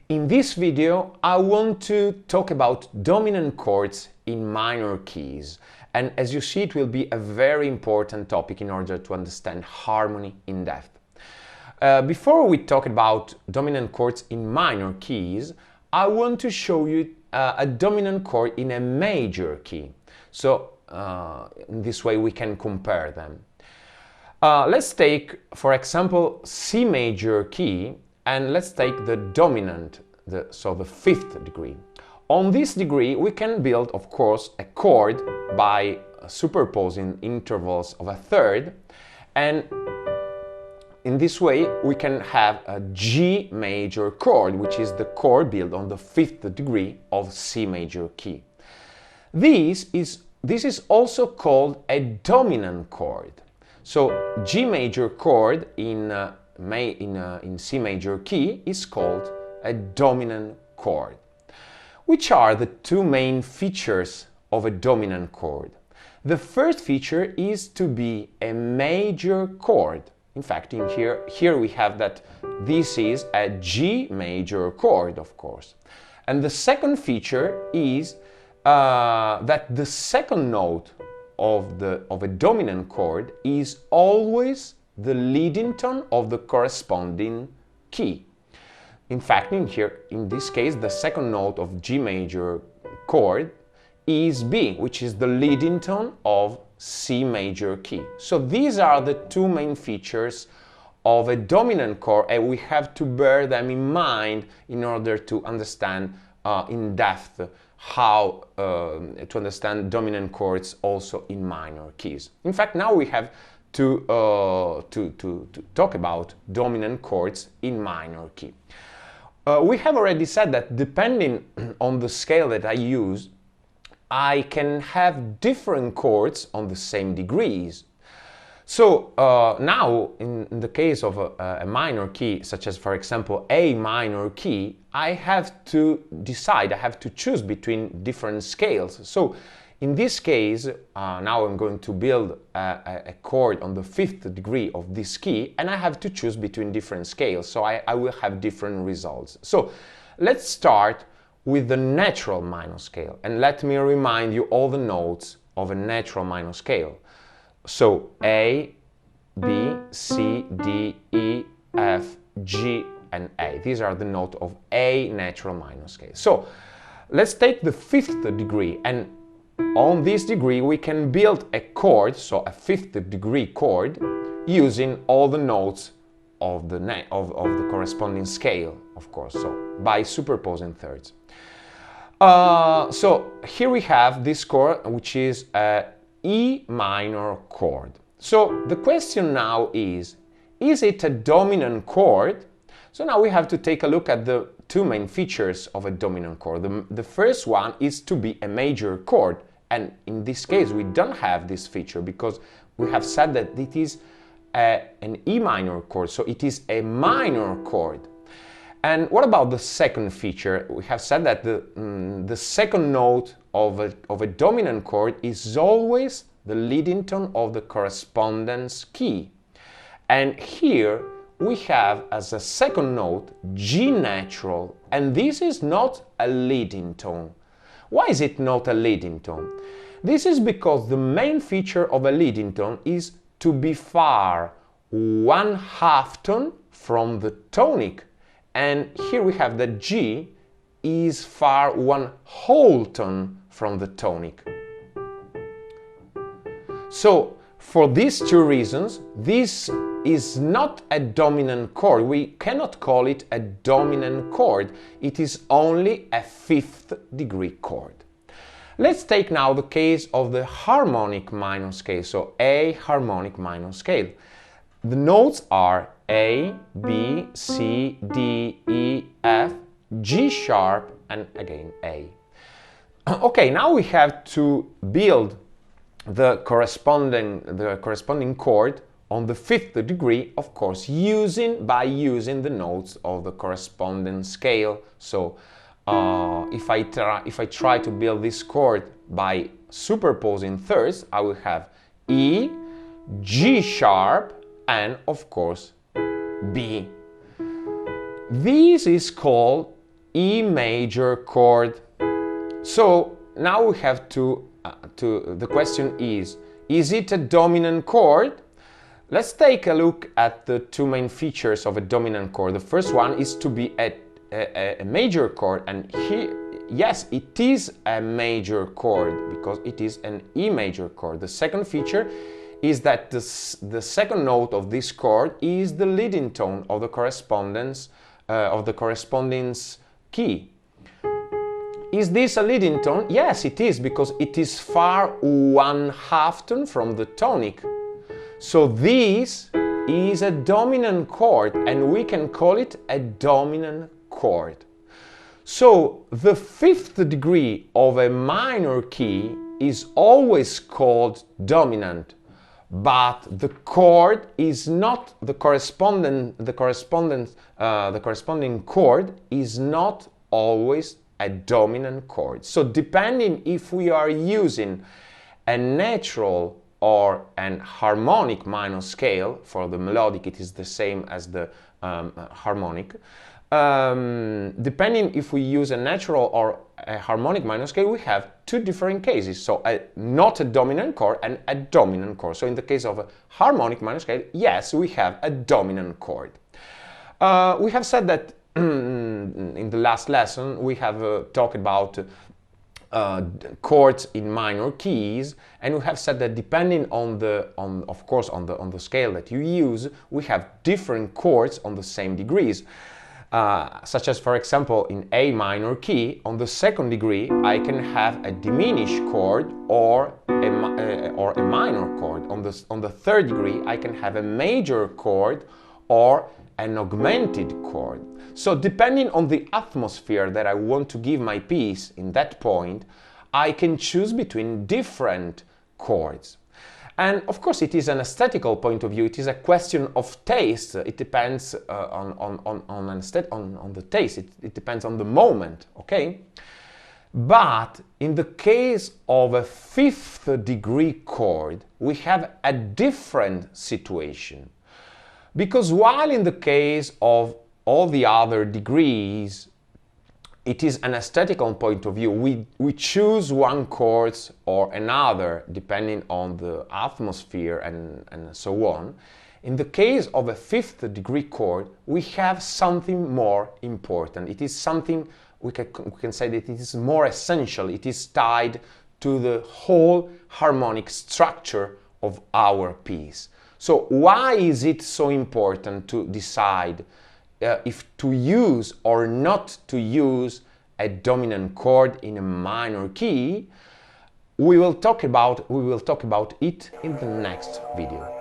In this video, I want to talk about dominant chords in minor keys. And as you see, it will be a very important topic in order to understand harmony in depth. Before we talk about dominant chords in minor keys, I want to show you a dominant chord in a major key. So in this way we can compare them. Let's take, for example, C major key, and let's take the dominant, so the fifth degree. On this degree, we can build, of course, a chord by superposing intervals of a third, and in this way, we can have a G major chord, which is the chord built on the fifth degree of C major key. This is also called a dominant chord. So G major chord in C major key is called a dominant chord. Which are the two main features of a dominant chord? The first feature is to be a major chord. In fact, here we have that this is a G major chord, of course. And the second feature is that the second note of a dominant chord is always the leading tone of the corresponding key. In fact, in this case, the second note of G major chord is B, which is the leading tone of C major key. So these are the two main features of a dominant chord, and we have to bear them in mind in order to understand in depth how to understand dominant chords also in minor keys. In fact, now we have to talk about dominant chords in minor key. We have already said that depending on the scale that I use, I can have different chords on the same degrees. So now, in the case of a minor key, such as, for example, A minor key, I have to decide, I have to choose between different scales. So in this case, now I'm going to build a chord on the fifth degree of this key, and I have to choose between different scales, so I will have different results. So let's start with the natural minor scale, and let me remind you all the notes of a natural minor scale. So A, B, C, D, E, F, G, and A. These are the notes of A natural minor scale. So let's take the fifth degree, and on this degree we can build a chord, so a fifth degree chord, using all the notes of the corresponding scale, of course, so by superposing thirds. So here we have this chord, which is a E minor chord. So the question now is it a dominant chord? So now we have to take a look at the two main features of a dominant chord. The first one is to be a major chord, and in this case we don't have this feature because we have said that it is an E minor chord, so it is a minor chord. And what about the second feature? We have said that the second note of a dominant chord is always the leading tone of the correspondence key. And here we have as a second note G natural, and this is not a leading tone. Why is it not a leading tone? This is because the main feature of a leading tone is to be far one half tone from the tonic. And here we have that G is far one whole tone from the tonic. So for these two reasons, this is not a dominant chord. We cannot call it a dominant chord. It is only a fifth degree chord. Let's take now the case of the harmonic minor scale, so A harmonic minor scale. The notes are A, B, C, D, E, F, G sharp, and again A. Okay, now we have to build the corresponding chord on the fifth degree, of course, by using the notes of the corresponding scale. So if I try to build this chord by superposing thirds, I will have E, G sharp, and of course B. This is called E major chord. So now we have the question is it a dominant chord? Let's take a look at the two main features of a dominant chord. The first one is to be a major chord, and here, yes, it is a major chord because it is an E major chord. The second feature is that the second note of this chord is the leading tone of the corresponding key. Is this a leading tone? Yes, it is, because it is far one half tone from the tonic. So this is a dominant chord, and we can call it a dominant chord. So the fifth degree of a minor key is always called dominant, but the chord is not the corresponding chord is not always a dominant chord. So depending if we are using a natural or an harmonic minor scale, for the melodic it is the same as the harmonic, depending if we use a natural or a harmonic minor scale, we have two different cases. So not a dominant chord and a dominant chord. So in the case of a harmonic minor scale, yes, we have a dominant chord. We have said that in the last lesson we have talked about chords in minor keys, and we have said that depending on the scale that you use, we have different chords on the same degrees. Such as, for example, in A minor key, on the second degree, I can have a diminished chord or a minor chord. On the third degree, I can have a major chord or an augmented chord. So depending on the atmosphere that I want to give my piece in that point, I can choose between different chords. And of course, it is an aesthetical point of view. It is a question of taste. It depends on the taste. It depends on the moment, okay? But in the case of a fifth degree chord, we have a different situation. Because while in the case of all the other degrees, it is an aesthetical point of view. We choose one chord or another depending on the atmosphere and so on. In the case of a fifth degree chord, we have something more important. It is something we can say that it is more essential. It is tied to the whole harmonic structure of our piece. So why is it so important to decide if to use or not to use a dominant chord in a minor key? We will talk about it in the next video.